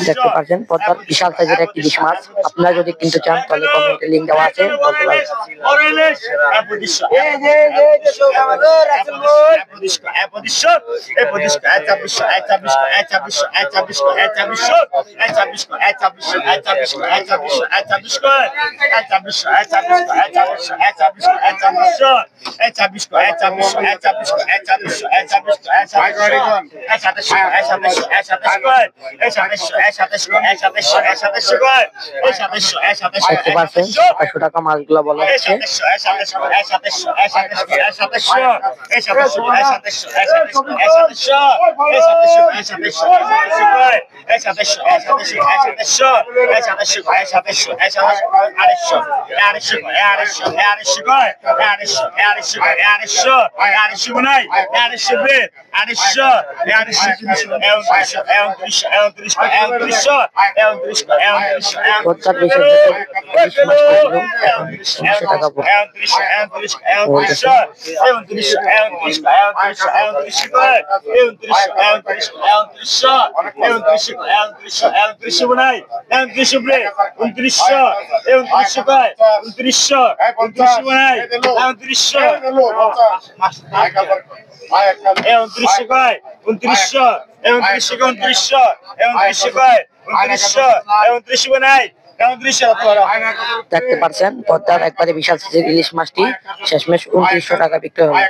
দেখতে পাচ্ছেন পদ্মার বিশাল সাইজের একটি ইলিশ মাছ। আপনারা যদি কিনতে চান তাহলে কমেন্টে লিংক দেওয়া আছে, বলতে পারেন। দেখতে পাচ্ছেন 500 টাকা মাছগুলো বলা হচ্ছে। পদ্মার বিশেষ ইলিশ মাছগুলো 300 টাকা দেখতে পাচ্ছেন পদ্মার একবারে বিশাল সাইজের ইলিশ মাছটি শেষমেশ 2900 টাকা বিক্রি হবে।